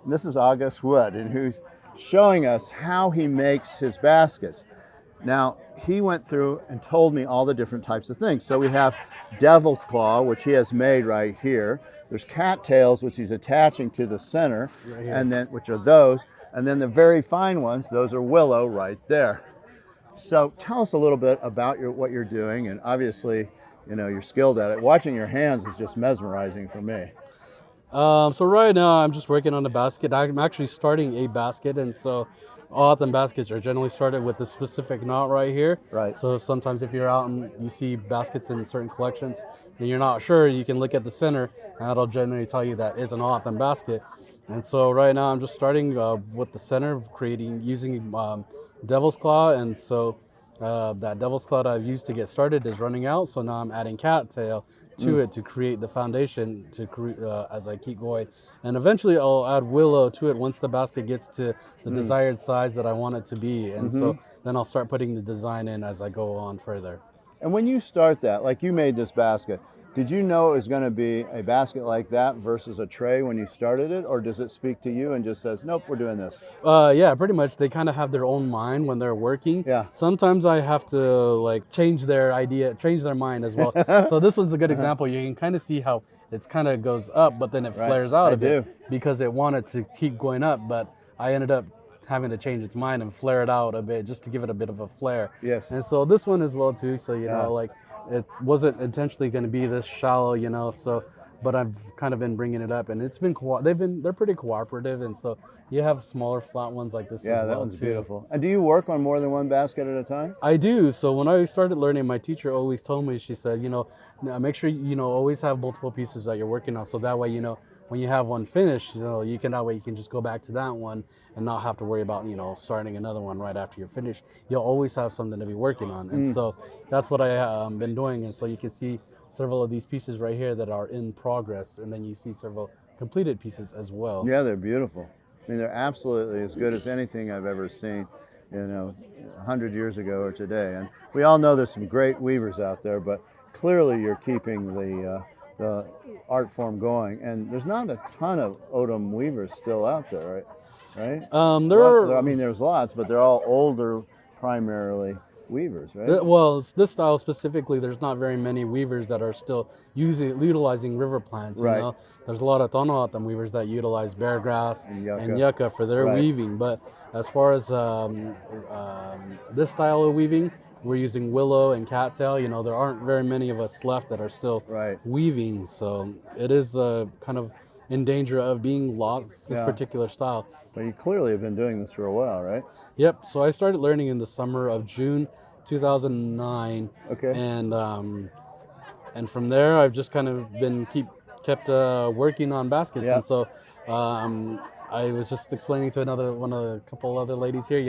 And this is August Wood, and who's showing us how he makes his baskets. Now, he went through and told me all the different types of things. So we have devil's claw, which he has made right here. There's cattails, which he's attaching to the center, Right here. and then which are those. And then the very fine ones, those are willow right there. So tell us a little bit about what you're doing, and obviously, you're skilled at it. Watching your hands is just mesmerizing for me. So right now I'm just working on the basket. I'm actually starting a basket, and so autumn baskets are generally started with the specific knot right here. Right. So sometimes if you're out and you see baskets in certain collections and you're not sure, you can look at the center, and that'll generally tell you that it's an autumn basket. And so right now I'm just starting with the center, using devil's claw, and so that devil's claw that I've used to get started is running out. So now I'm adding cattail to it to create the foundation as I keep going, and eventually I'll add willow to it once the basket gets to the desired size that I want it to be, and so then I'll start putting the design in as I go on further. And when you start that, like you made this basket, did you know it was going to be a basket like that versus a tray when you started it, or does it speak to you and just says, nope, we're doing this? Yeah, pretty much. They kind of have their own mind when they're working. Yeah. Sometimes I have to change their mind as well. So this one's a good example. You can kind of see how it's kind of goes up, but then it flares out a bit because it wanted to keep going up, but I ended up having to change its mind and flare it out a bit just to give it a bit of a flare. Yes. And so this one as well too. So it wasn't intentionally going to be this shallow, so, but I've kind of been bringing it up, and they're pretty cooperative, and so you have smaller flat ones like this as well. Yeah, that one's too. beautiful. And do you work on more than one basket at a time? I do. So when I started learning, my teacher always told me, she said, make sure always have multiple pieces that you're working on, so that way when you have one finished, you can just go back to that one and not have to worry about starting another one right after you're finished. You'll always have something to be working on, and so that's what I been doing. And so you can see several of these pieces right here that are in progress, and then you see several completed pieces as well. Yeah, they're beautiful. I mean, they're absolutely as good as anything I've ever seen, 100 years ago or today. And we all know there's some great weavers out there, but clearly you're keeping the art form going. And there's not a ton of Odom weavers still out there, right? There's lots, but they're all older, primarily weavers, right? Well, this style specifically, there's not very many weavers that are still utilizing river plants. Right. There's a lot of Tonoatan weavers that utilize bear grass and yucca for their weaving. But as far as this style of weaving, we're using willow and cattail. There aren't very many of us left that are still weaving, so it is kind of in danger of being lost, this particular style. But you clearly have been doing this for a while, right? Yep. So I started learning in the summer of June 2009. Okay. And from there, I've just kind of kept working on baskets. Yeah. And so I was just explaining to a couple other ladies here,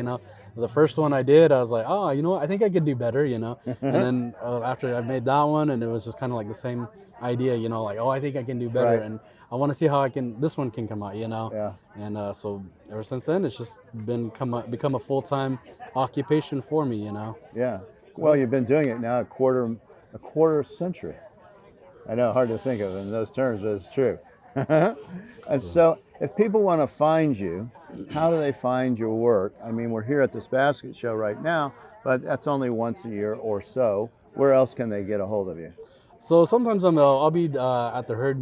the first one I did, I was like, oh, I think I could do better, and then after I made that one, and it was just kind of like the same idea, I think I can do better, and I want to see how this one can come out, Yeah. And so ever since then, it's just become a full-time occupation for me, Yeah. Well, you've been doing it now a quarter century. I know, hard to think of in those terms, but it's true. And so if people want to find you, how do they find your work? I mean, we're here at this basket show right now, but that's only once a year or so. Where else can they get a hold of you? So sometimes I'll be at the Herd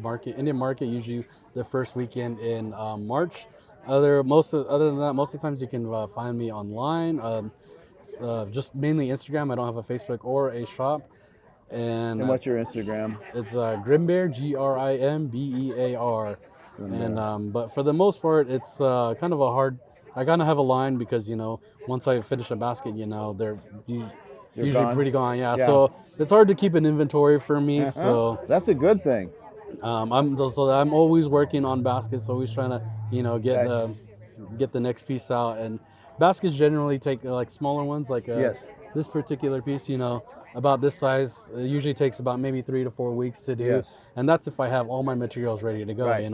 Market, Indian Market, usually the first weekend in March. Other than that, most of the times you can find me online. Just mainly Instagram. I don't have a Facebook or a shop. And what's your Instagram? It's Grimbear, Grimbear. And but for the most part, it's kind of I kind of have a line because once I finish a basket, they're usually gone? pretty gone. Yeah. So it's hard to keep an inventory for me. So that's a good thing. I'm always working on baskets, always trying to get the next piece out. And baskets generally take smaller ones, this particular piece, about this size. It usually takes about maybe 3 to 4 weeks to do. Yes. And that's if I have all my materials ready to go, Right.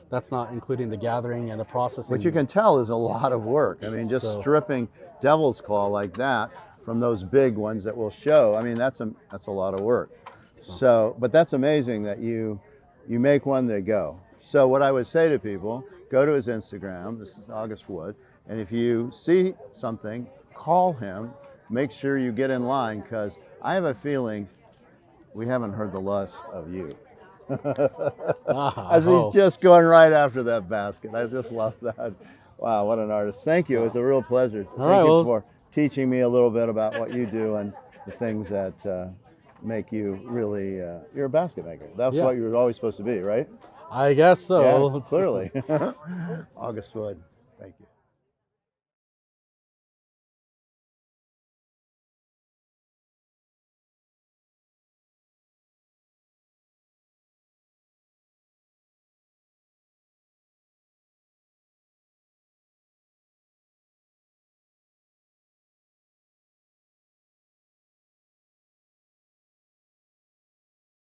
That's not including the gathering and the processing. What you can tell is a lot of work. I mean, just stripping devil's claw like that from those big ones that we'll show. I mean, that's a lot of work. So, but that's amazing that you make one, they go. So what I would say to people, go to his Instagram. This is August Wood. And if you see something, call him. Make sure you get in line, because I have a feeling we haven't heard the last of you. I As he's hope. just going right after that basket. I just love that. Wow, what an artist. Thank you. It was a real pleasure. Thank right, you well- for teaching me a little bit about what you do and the things that make you really, you're a basket maker. That's Yeah. what you were always supposed to be, right? I guess so. Yeah, clearly. August Wood. Thank you.